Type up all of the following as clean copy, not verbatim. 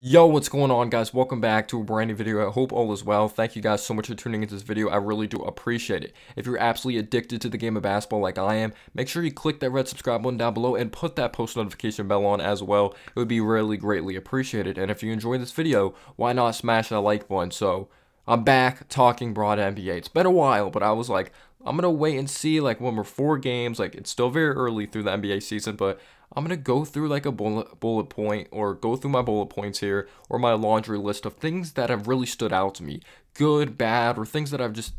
Yo, what's going on, guys? Welcome back to a brand new video. I hope all is well. Thank you guys so much for tuning into this video. I really do appreciate it. If you're absolutely addicted to the game of basketball like I am, make sure you click that red subscribe button down below and put that post notification bell on as well. It would be really greatly appreciated. And if you enjoyed this video, why not smash that like button? So I'm back talking broad NBA. It's been a while, but I was like, I'm gonna wait and see like when we're 4 games. Like, it's still very early through the NBA season, but I'm gonna go through like a bullet point, or go through my bullet points here, or my laundry list of things that have really stood out to me, good, bad, or things that I just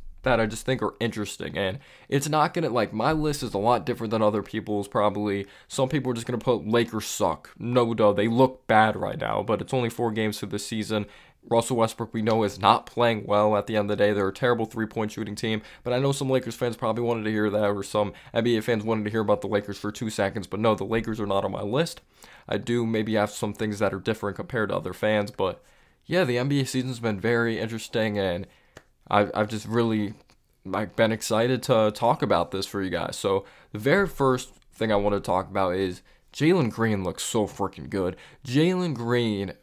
think are interesting. And it's not gonna, like, my list is a lot different than other people's. Probably some people are just gonna put Lakers suck. No, duh, they look bad right now, but it's only 4 games through the season. Russell Westbrook, we know, is not playing well at the end of the day. They're a terrible three-point shooting team, but I know some Lakers fans probably wanted to hear that, or some NBA fans wanted to hear about the Lakers for 2 seconds, but no, the Lakers are not on my list. I do maybe have some things that are different compared to other fans, but yeah, the NBA season's been very interesting, and I've just really been excited to talk about this for you guys. So the very first thing I want to talk about is Jalen Green looks so freaking good. Jalen Green,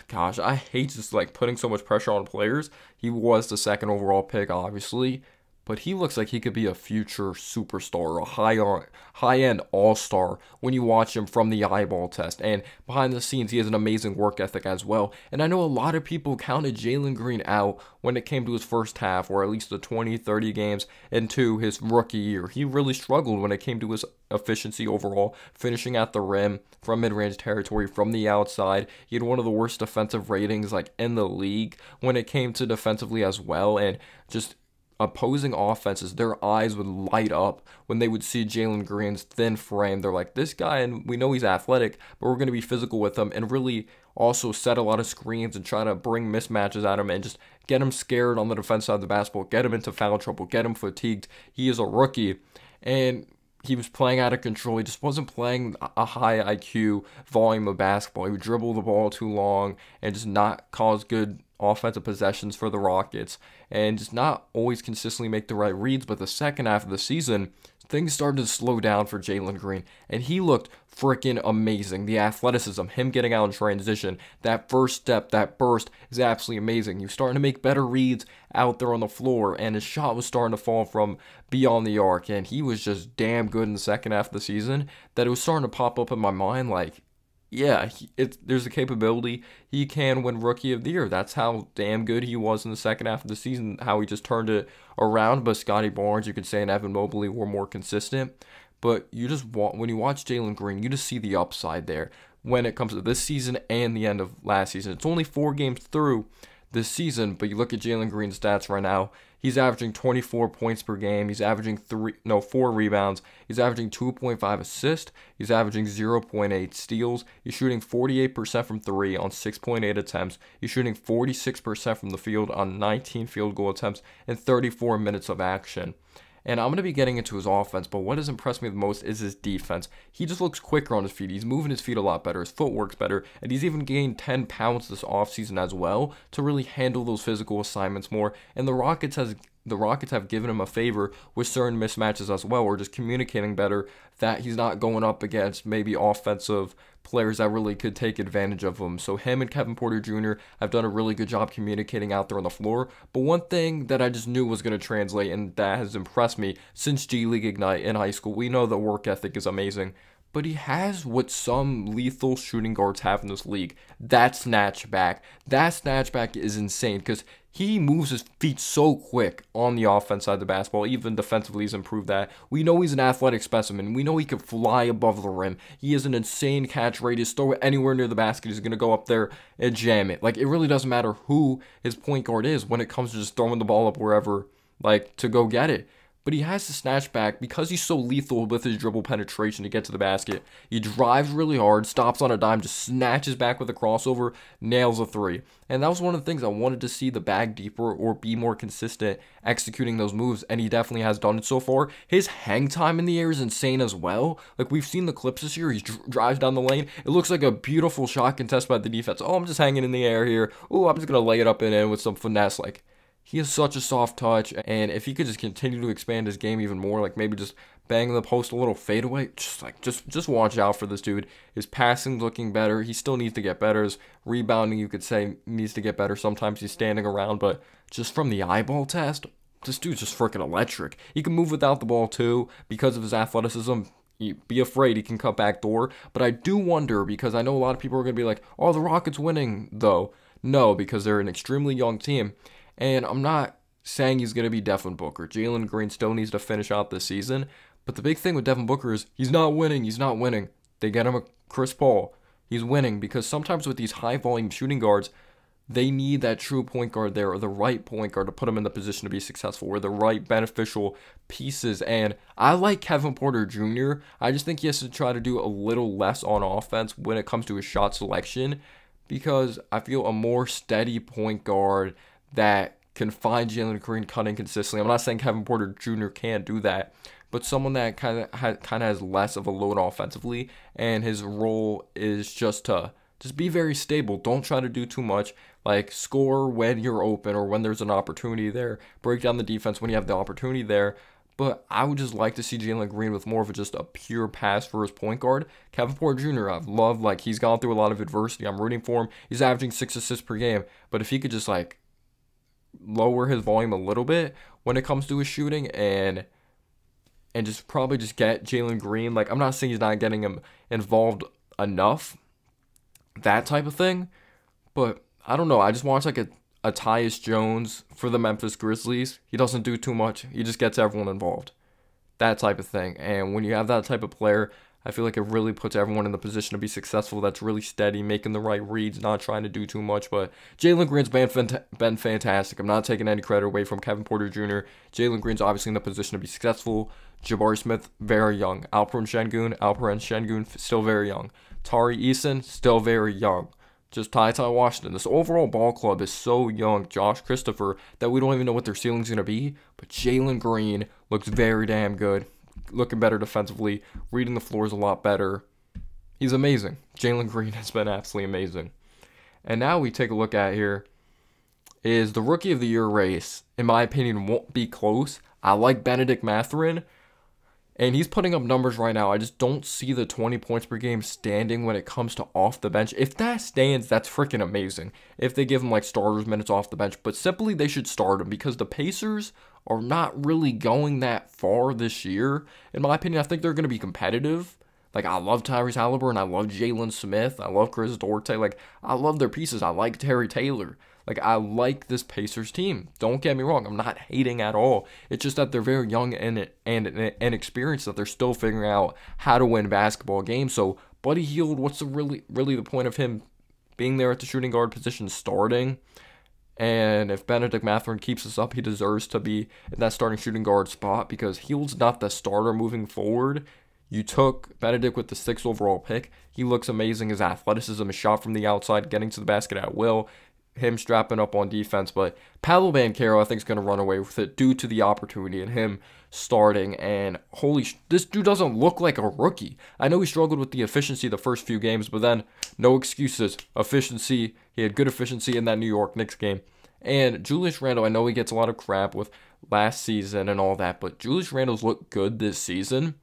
gosh, I hate just like putting so much pressure on players. He was the second overall pick, obviously, but he looks like he could be a future superstar, a high-end all-star when you watch him from the eyeball test. And behind the scenes, he has an amazing work ethic as well. And I know a lot of people counted Jalen Green out when it came to his first half, or at least the 20, 30 games into his rookie year. He really struggled when it came to his efficiency overall, finishing at the rim from mid-range territory, from the outside. He had one of the worst defensive ratings like in the league when it came to defensively as well. And just opposing offenses, their eyes would light up when they would see Jalen Green's thin frame. They're like, this guy, and we know he's athletic, but we're going to be physical with him and really also set a lot of screens and try to bring mismatches at him and just get him scared on the defense side of the basketball, get him into foul trouble, get him fatigued. He is a rookie, and he was playing out of control. He just wasn't playing a high IQ volume of basketball. He would dribble the ball too long and just not cause good offensive possessions for the Rockets, and just not always consistently make the right reads. But the second half of the season, things started to slow down for Jalen Green, and he looked freaking amazing. The athleticism, him getting out in transition, that first step, that burst is absolutely amazing. He was starting to make better reads out there on the floor, and his shot was starting to fall from beyond the arc, and he was just damn good in the second half of the season that it was starting to pop up in my mind like, yeah, there's a capability he can win Rookie of the Year. That's how damn good he was in the second half of the season, how he just turned it around. But Scotty Barnes, you could say, and Evan Mobley were more consistent. But you just when you watch Jalen Green, you just see the upside there when it comes to this season and the end of last season. It's only 4 games through this season, but you look at Jalen Green's stats right now. He's averaging 24 points per game. He's averaging 4 rebounds. He's averaging 2.5 assists. He's averaging 0.8 steals. He's shooting 48% from 3 on 6.8 attempts. He's shooting 46% from the field on 19 field goal attempts and 34 minutes of action. And I'm going to be getting into his offense, but what has impressed me the most is his defense. He just looks quicker on his feet. He's moving his feet a lot better. His footwork's better. And he's even gained 10 pounds this offseason as well to really handle those physical assignments more. And the Rockets have given him a favor with certain mismatches as well, or just communicating better that he's not going up against maybe offensive players that really could take advantage of him. So him and Kevin Porter Jr. have done a really good job communicating out there on the floor. But one thing that I just knew was going to translate, and that has impressed me since G League Ignite in high school, we know the work ethic is amazing, but he has what some lethal shooting guards have in this league. That snatchback. That snatchback is insane because he moves his feet so quick on the offense side of the basketball. Even defensively, he's improved that. We know he's an athletic specimen. We know he can fly above the rim. He has an insane catch radius. Throw it anywhere near the basket, he's going to go up there and jam it. Like, it really doesn't matter who his point guard is when it comes to just throwing the ball up wherever, like, to go get it. But he has to snatch back because he's so lethal with his dribble penetration to get to the basket. He drives really hard, stops on a dime, just snatches back with a crossover, nails a three. And that was one of the things I wanted to see, the bag deeper or be more consistent executing those moves, and he definitely has done it so far. His hang time in the air is insane as well. Like, we've seen the clips this year. He drives down the lane. It looks like a beautiful shot contest by the defense. Oh, I'm just hanging in the air here. Oh, I'm just going to lay it up and in with some finesse. Like, He has such a soft touch, and if he could just continue to expand his game even more, like maybe just bang the post a little fadeaway, just watch out for this dude. His passing looking better. He still needs to get better. His rebounding, you could say, needs to get better. Sometimes he's standing around, but just from the eyeball test, this dude's just freaking electric. He can move without the ball too because of his athleticism. Be afraid he can cut back door, but I do wonder, because I know a lot of people are going to be like, oh, the Rockets winning though. No, because they're an extremely young team. And I'm not saying he's going to be Devin Booker. Jalen Green still needs to finish out this season. But the big thing with Devin Booker is he's not winning. He's not winning. They get him a Chris Paul. He's winning because sometimes with these high-volume shooting guards, they need that true point guard there, or the right point guard to put them in the position to be successful, or the right beneficial pieces. And I like Kevin Porter Jr. I just think he has to try to do a little less on offense when it comes to his shot selection, because I feel a more steady point guard that can find Jalen Green cutting consistently. I'm not saying Kevin Porter Jr. can't do that, but someone that kind of has less of a load offensively, and his role is just to be very stable. Don't try to do too much. Like, score when you're open or when there's an opportunity there. Break down the defense when you have the opportunity there. But I would just like to see Jalen Green with more of just a pure pass for his point guard. Kevin Porter Jr., I've loved, like, he's gone through a lot of adversity. I'm rooting for him. He's averaging 6 assists per game. But if he could just, like, lower his volume a little bit when it comes to his shooting, and just probably just get Jalen Green, like, I'm not saying he's not getting him involved enough, that type of thing, but I don't know, I just want like a Tyus Jones for the Memphis Grizzlies. He doesn't do too much, he just gets everyone involved, that type of thing. And when you have that type of player, I feel like it really puts everyone in the position to be successful. That's really steady, making the right reads, not trying to do too much. But Jalen Green's been fantastic. I'm not taking any credit away from Kevin Porter Jr. Jalen Green's obviously in the position to be successful. Jabari Smith, very young. Alperen Şengün, still very young. Tari Eason, still very young. Just Ty Washington. This overall ball club is so young. Josh Christopher, that we don't even know what their ceiling's going to be. But Jalen Green looks very damn good. Looking better defensively, reading the floors a lot better. He's amazing. Jalen Green has been absolutely amazing. And now we take a look at here is the Rookie of the Year race, in my opinion, won't be close. I like Bennedict Mathurin, and he's putting up numbers right now. I just don't see the 20 points per game standing when it comes to off the bench. If that stands, that's freaking amazing. If they give him like starters minutes off the bench, but simply they should start him, because the Pacers are not really going that far this year. In my opinion, I think they're going to be competitive. Like, I love Tyrese Haliburton, I love Jalen Smith, I love Chris Duarte. Like, I love their pieces. I like Terry Taylor. Like, I like this Pacers team. Don't get me wrong, I'm not hating at all. It's just that they're very young and inexperienced, that they're still figuring out how to win basketball games. So, Buddy Hield, what's really the point of him being there at the shooting guard position starting? And if Bennedict Mathurin keeps this up, he deserves to be in that starting shooting guard spot, because Hield's not the starter moving forward. You took Bennedict with the 6th overall pick. He looks amazing. His athleticism, his shot from the outside, getting to the basket at will, him strapping up on defense. But Paolo Banchero, I think, is going to run away with it due to the opportunity and him starting. And this dude doesn't look like a rookie. I know he struggled with the efficiency the first few games, but then no excuses. Efficiency. He had good efficiency in that New York Knicks game. And Julius Randle, I know he gets a lot of crap with last season and all that, but Julius Randle's looked good this season,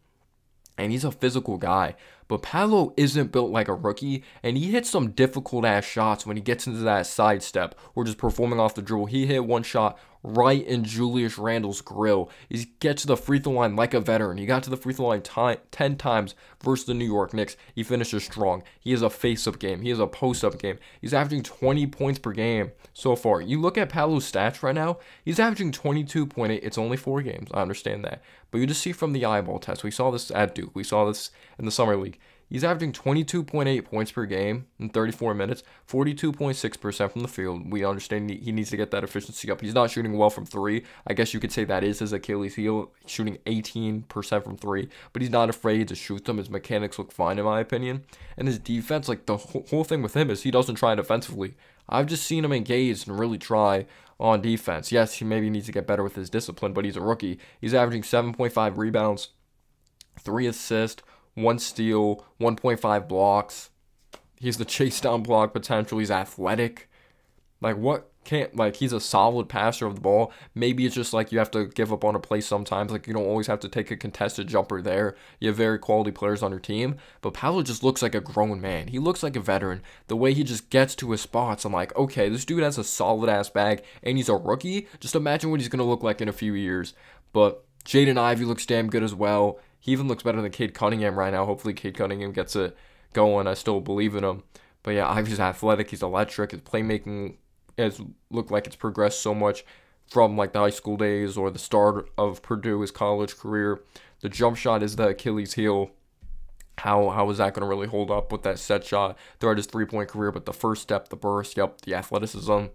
and he's a physical guy. But Paolo isn't built like a rookie, and he hits some difficult-ass shots when he gets into that sidestep or just performing off the dribble. He hit one shot right in Julius Randle's grill. He gets to the free throw line like a veteran. He got to the free throw line 10 times versus the New York Knicks. He finishes strong. He is a face-up game. He is a post-up game. He's averaging 20 points per game so far. You look at Paolo's stats right now, he's averaging 22.8. It's only 4 games. I understand that. But you just see from the eyeball test. We saw this at Duke. We saw this in the Summer League. He's averaging 22.8 points per game in 34 minutes, 42.6% from the field. We understand he needs to get that efficiency up. He's not shooting well from 3. I guess you could say that is his Achilles heel, shooting 18% from 3. But he's not afraid to shoot them. His mechanics look fine, in my opinion. And his defense, like, the whole thing with him is he doesn't try defensively. I've just seen him engage and really try on defense. Yes, he maybe needs to get better with his discipline, but he's a rookie. He's averaging 7.5 rebounds, 3 assists, 1 steal, 1.5 blocks. He's the chase down block potential. He's athletic. Like, what can't, like, he's a solid passer of the ball. Maybe it's just like you have to give up on a play sometimes. Like, you don't always have to take a contested jumper there. You have very quality players on your team. But Paolo just looks like a grown man. He looks like a veteran. The way he just gets to his spots, I'm like, okay, this dude has a solid ass bag and he's a rookie. Just imagine what he's going to look like in a few years. But Jaden Ivey looks damn good as well. He even looks better than Cade Cunningham right now. Hopefully Cade Cunningham gets it going. I still believe in him. But yeah, Ivey's athletic. He's electric. His playmaking has looked like it's progressed so much from like the high school days or the start of Purdue, his college career. The jump shot is the Achilles heel. How is that going to really hold up with that set shot throughout his three-point career? But the first step, the burst, yep, the athleticism.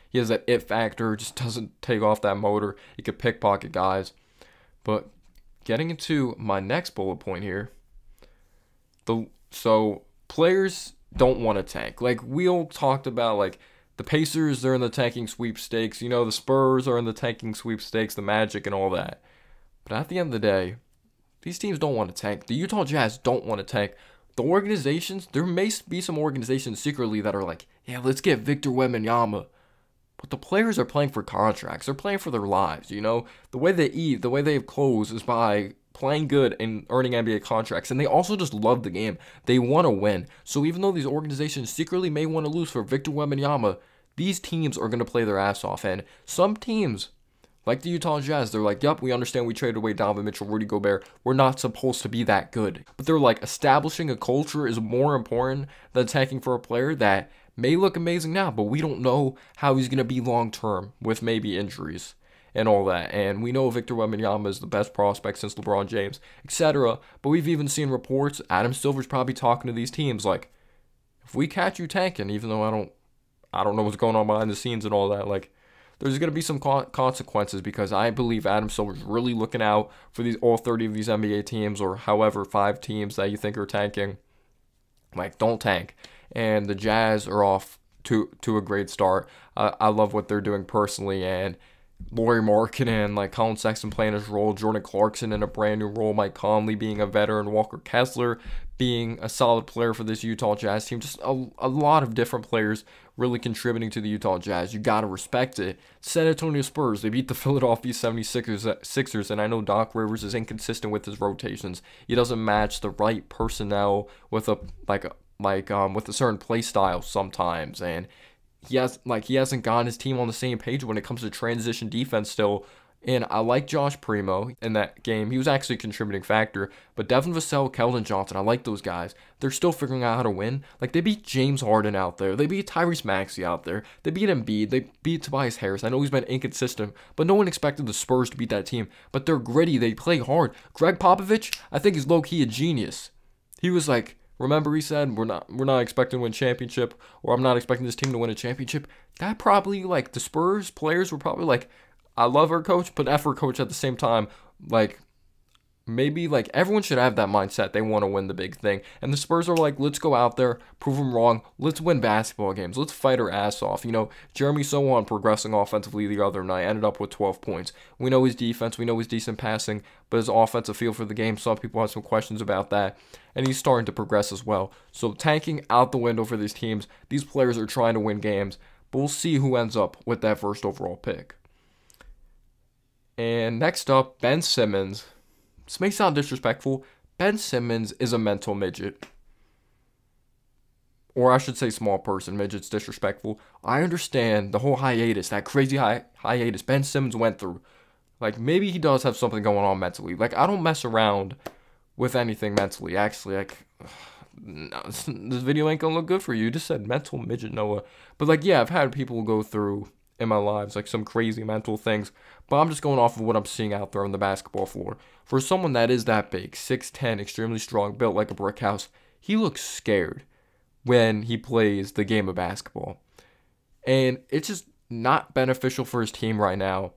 He has that it factor, just doesn't take off that motor. He could pickpocket guys. But getting into my next bullet point here, so players don't want to tank. Like, we all talked about, like, the Pacers, they're in the tanking sweepstakes. You know, the Spurs are in the tanking sweepstakes, the Magic and all that. But at the end of the day, these teams don't want to tank. The Utah Jazz don't want to tank. The organizations, there may be some organizations secretly that are like, yeah, let's get Victor Wembanyama. But the players are playing for contracts. They're playing for their lives, you know? The way they eat, the way they have clothes is by playing good and earning NBA contracts. And they also just love the game. They want to win. So even though these organizations secretly may want to lose for Victor Wembanyama, these teams are going to play their ass off. And some teams, like the Utah Jazz, they're like, yep, we understand we traded away Donovan Mitchell, Rudy Gobert. We're not supposed to be that good. But they're like, establishing a culture is more important than tanking for a player that may look amazing now, but we don't know how he's going to be long term with maybe injuries and all that. And we know Victor Wembanyama is the best prospect since LeBron James, etc. But we've even seen reports, Adam Silver's probably talking to these teams like, if we catch you tanking, even though I don't know what's going on behind the scenes and all that, like, there's going to be some consequences, because I believe Adam Silver's really looking out for these all 30 of these NBA teams, or however 5 teams that you think are tanking. Like, don't tank. And the Jazz are off to a great start. I love what they're doing personally, and Lauri Markkanen, like Colin Sexton playing his role, Jordan Clarkson in a brand new role, Mike Conley being a veteran, Walker Kessler being a solid player for this Utah Jazz team. Just a lot of different players really contributing to the Utah Jazz. You got to respect it. San Antonio Spurs, they beat the Philadelphia 76ers, and I know Doc Rivers is inconsistent with his rotations. He doesn't match the right personnel with with a certain play style sometimes, and he hasn't gotten his team on the same page when it comes to transition defense still. And I like Josh Primo in that game. He was actually a contributing factor. But Devin Vassell, Keldon Johnson, I like those guys. They're still figuring out how to win. Like, they beat James Harden out there. They beat Tyrese Maxey out there. They beat Embiid. They beat Tobias Harris. I know he's been inconsistent, but no one expected the Spurs to beat that team. But they're gritty. They play hard. Greg Popovich, I think, is low-key a genius. He was like, remember, he said, we're not expecting to win a championship, or I'm not expecting this team to win a championship. That probably, like, the Spurs players were probably like, I love our coach, but F our coach at the same time. Like, maybe, like, everyone should have that mindset. They want to win the big thing. And the Spurs are like, let's go out there, prove them wrong. Let's win basketball games. Let's fight our ass off. You know, Jeremy Sochan progressing offensively the other night, ended up with 12 points. We know his defense. We know his decent passing, but his offensive feel for the game, some people have some questions about that. And he's starting to progress as well. So tanking out the window for these teams. These players are trying to win games, but we'll see who ends up with that first overall pick. And next up, Ben Simmons. This may sound disrespectful. Ben Simmons is a mental midget. Or I should say small person. Midget's disrespectful. I understand the whole hiatus, that crazy hiatus Ben Simmons went through. Like, maybe he does have something going on mentally. Like, I don't mess around with anything mentally. Actually, like, no, this video ain't gonna look good for you. You just said mental midget, Noah. But, like, yeah, I've had people go through in my lives, like, some crazy mental things, but I'm just going off of what I'm seeing out there on the basketball floor. For someone that is that big, 6'10", extremely strong, built like a brick house, he looks scared when he plays the game of basketball. And it's just not beneficial for his team right now,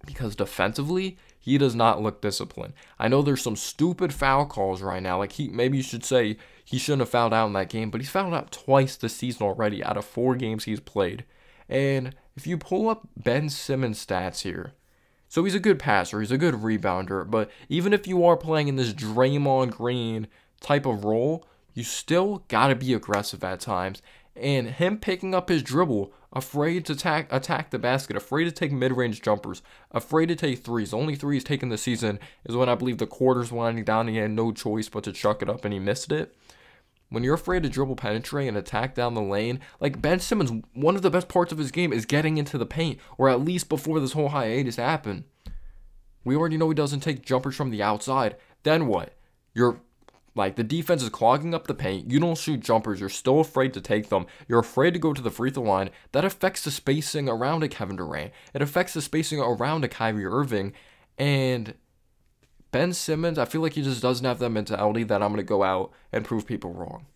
because defensively, he does not look disciplined. I know there's some stupid foul calls right now, like, maybe you should say he shouldn't have fouled out in that game, but he's fouled out twice this season already out of 4 games he's played. And if you pull up Ben Simmons' stats here, so he's a good passer, he's a good rebounder, but even if you are playing in this Draymond Green type of role, you still got to be aggressive at times. And him picking up his dribble, afraid to attack the basket, afraid to take mid-range jumpers, afraid to take threes. The only three he's taken this season is when I believe the quarter's winding down and he had no choice but to chuck it up and he missed it. When you're afraid to dribble, penetrate, and attack down the lane, like Ben Simmons, one of the best parts of his game is getting into the paint, or at least before this whole hiatus happened. We already know he doesn't take jumpers from the outside. Then what? The defense is clogging up the paint. You don't shoot jumpers. You're still afraid to take them. You're afraid to go to the free throw line. That affects the spacing around a Kevin Durant. It affects the spacing around a Kyrie Irving. And Ben Simmons, I feel like he just doesn't have that mentality that I'm going to go out and prove people wrong.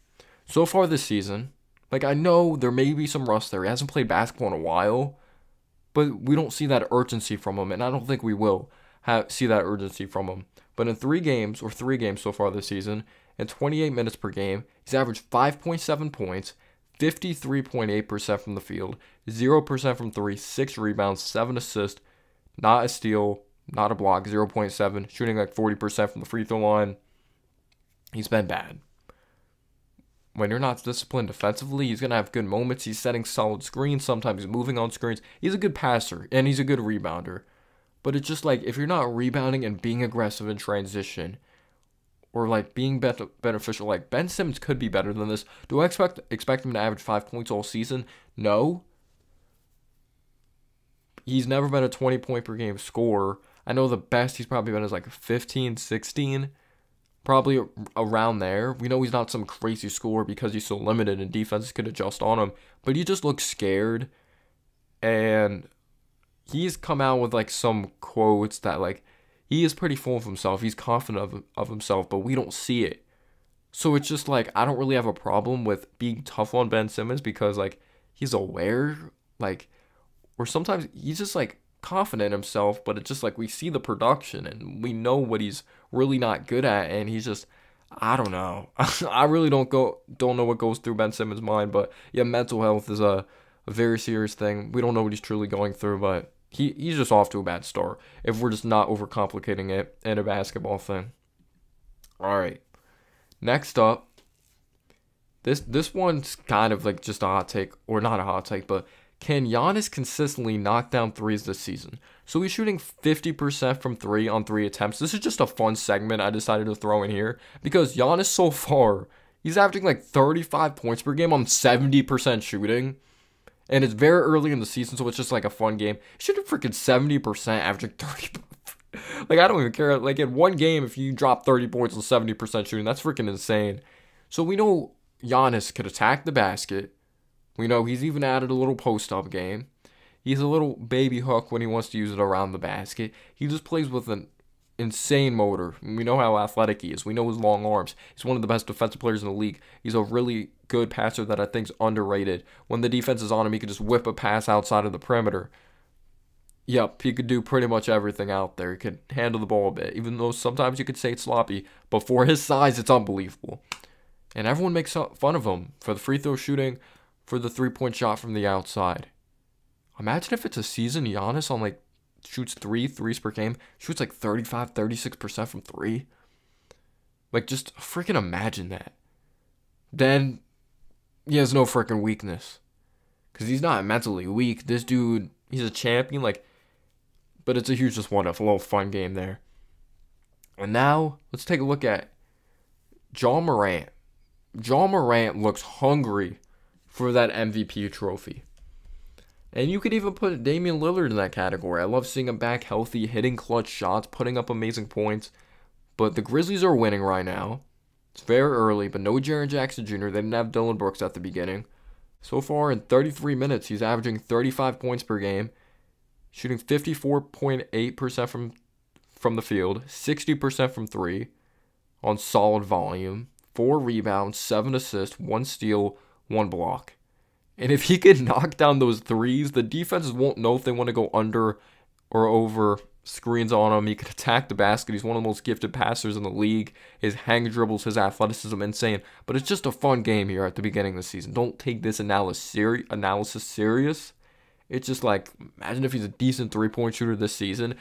So far this season, I know there may be some rust there. He hasn't played basketball in a while, but we don't see that urgency from him, and I don't think we will see that urgency from him. But in 3 games so far this season, and 28 minutes per game, he's averaged 5.7 points, 53.8% from the field, 0% from 3, 6 rebounds, 7 assists, not a steal, not a block, 0.7, shooting 40% from the free throw line. He's been bad. When you're not disciplined defensively, he's going to have good moments. He's setting solid screens. Sometimes he's moving on screens. He's a good passer, and he's a good rebounder. But it's just if you're not rebounding and being aggressive in transition, or being beneficial, Ben Simmons could be better than this. Do I expect him to average 5 points all season? No. He's never been a 20-point per game scorer. I know the best he's probably been is 15, 16. Probably around there. We know he's not some crazy scorer because he's so limited and defenses could adjust on him. But he just looks scared. And he's come out with some quotes that he is pretty full of himself. He's confident of himself, but we don't see it. So it's just I don't really have a problem with being tough on Ben Simmons because he's aware, or sometimes he's just confident in himself, but it's just we see the production and we know what he's really not good at, and he's just, I don't know. I really don't know what goes through Ben Simmons' mind, but yeah, mental health is a very serious thing. We don't know what he's truly going through, but he's just off to a bad start if we're just not overcomplicating it in a basketball thing. All right, next up, this one's kind of just a hot take, or not a hot take, but can Giannis consistently knock down threes this season? So he's shooting 50% from 3 on 3 attempts. This is just a fun segment I decided to throw in here because Giannis so far, he's averaging 35 points per game on 70% shooting. And it's very early in the season, so it's just a fun game. He's shooting freaking 70%, averaging 30. I don't even care. In one game, if you drop 30 points on 70% shooting, that's freaking insane. So we know Giannis could attack the basket. We know he's even added a little post-up game. He's a little baby hook when he wants to use it around the basket. He just plays with an insane motor. We know how athletic he is. We know his long arms. He's one of the best defensive players in the league. He's a really good passer that I think is underrated. When the defense is on him, he can just whip a pass outside of the perimeter. Yep, he could do pretty much everything out there. He could handle the ball a bit, even though sometimes you could say it's sloppy. But for his size, it's unbelievable. And everyone makes fun of him for the free throw shooting, for the 3-point shot from the outside. Imagine if it's a season Giannis on shoots 3 threes per game, shoots 35, 36% from 3. Just freaking imagine that. Then he has no freaking weakness. Because he's not mentally weak. This dude, he's a champion, but it's a huge just one-off, a little fun game there. And now, let's take a look at Ja Morant. Ja Morant looks hungry for that MVP trophy. And you could even put Damian Lillard in that category. I love seeing him back healthy, hitting clutch shots, putting up amazing points. But the Grizzlies are winning right now. It's very early, but no Jaren Jackson Jr. They didn't have Dillon Brooks at the beginning. So far in 33 minutes, he's averaging 35 points per game, shooting 54.8% from the field, 60% from 3 on solid volume, 4 rebounds, 7 assists, 1 steal, 1 block. And if he can knock down those threes, the defenses won't know if they want to go under or over screens on him. He could attack the basket. He's one of the most gifted passers in the league. His hang dribbles, his athleticism, insane. But it's just a fun game here at the beginning of the season. Don't take this analysis serious. It's just imagine if he's a decent 3-point shooter this season.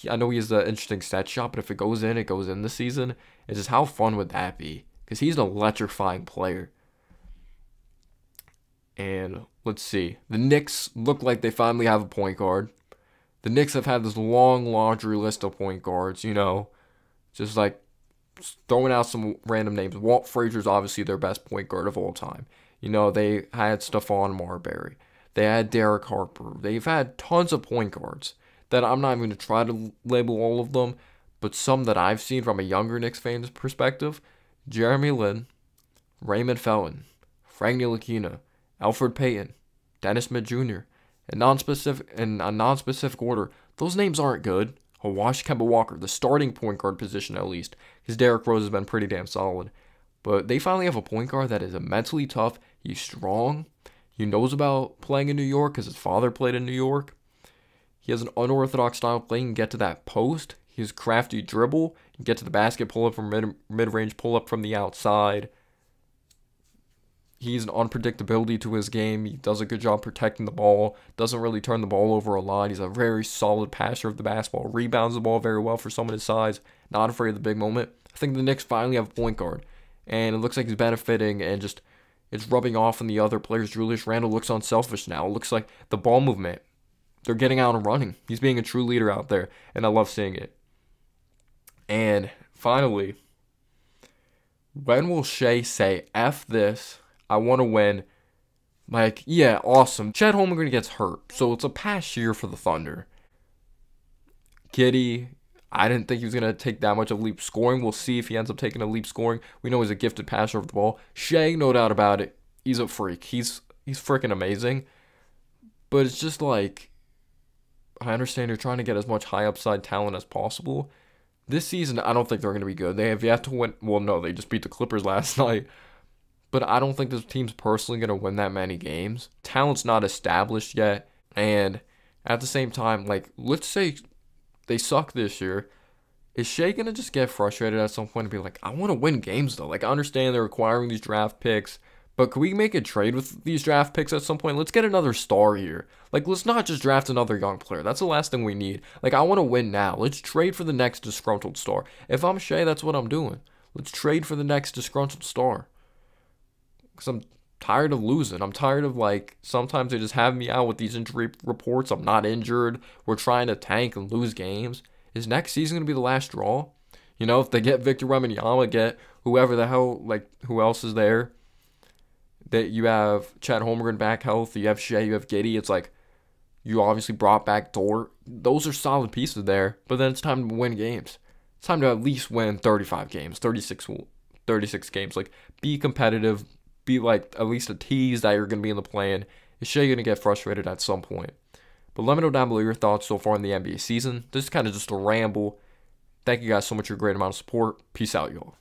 I know he has an interesting set shot, but if it goes in, it goes in this season. It's just how fun would that be? Because he's an electrifying player. And let's see. The Knicks look like they finally have a point guard. The Knicks have had this long laundry list of point guards, you know, just like throwing out some random names. Walt Frazier's obviously their best point guard of all time. You know, they had Stephon Marbury. They had Derek Harper. They've had tons of point guards that I'm not even going to try to label all of them, but some that I've seen from a younger Knicks fan's perspective: Jeremy Lin, Raymond Felton, Frank Ntilikina, Elfrid Payton, Dennis Smith Jr. In a non-specific order, those names aren't good. Hawash Kemba Walker, the starting point guard position at least, because Derrick Rose has been pretty damn solid. But they finally have a point guard that is immensely tough. He's strong. He knows about playing in New York because his father played in New York. He has an unorthodox style of playing. Get to that post. He has crafty dribble. Get to the basket, pull up from mid-range, pull up from the outside. He's an unpredictability to his game. He does a good job protecting the ball. Doesn't really turn the ball over a lot. He's a very solid passer of the basketball. Rebounds the ball very well for someone his size. Not afraid of the big moment. I think the Knicks finally have a point guard. And it looks like he's benefiting and just it's rubbing off on the other players. Julius Randle looks unselfish now. It looks like the ball movement, they're getting out and running. He's being a true leader out there, and I love seeing it. And finally, when will Shai say, F this, I want to win? Like, yeah, awesome. Chet Holmgren gets hurt, so it's a past year for the Thunder. Giddey, I didn't think he was going to take that much of a leap scoring. We'll see if he ends up taking a leap scoring. We know he's a gifted passer of the ball. Shai, no doubt about it, he's a freak. He's freaking amazing. But it's just like, I understand you're trying to get as much high upside talent as possible. This season, I don't think they're going to be good. They have yet to win. Well, no, they just beat the Clippers last night. But I don't think this team's personally going to win that many games. Talent's not established yet. And at the same time, like, let's say they suck this year. Is Shai going to just get frustrated at some point and be like, I want to win games, though? Like, I understand they're acquiring these draft picks, but can we make a trade with these draft picks at some point? Let's get another star here. Like, let's not just draft another young player. That's the last thing we need. Like, I want to win now. Let's trade for the next disgruntled star. If I'm Shai, that's what I'm doing. Let's trade for the next disgruntled star. Because I'm tired of losing. I'm tired of, like, sometimes they just have me out with these injury reports. I'm not injured. We're trying to tank and lose games. Is next season going to be the last straw? You know, if they get Victor Wembanyama, get whoever the hell, like, who else is there? That you have Chet Holmgren back healthy, you have Shai, you have Giddey. It's like, you obviously brought back Dort. Those are solid pieces there. But then it's time to win games. It's time to at least win 35 games, 36 games. Like, be competitive. Be like at least a tease that you're going to be in the play-in. Is Shai going to get frustrated at some point? But let me know down below your thoughts so far in the NBA season. This is kind of just a ramble. Thank you guys so much for your great amount of support. Peace out, y'all.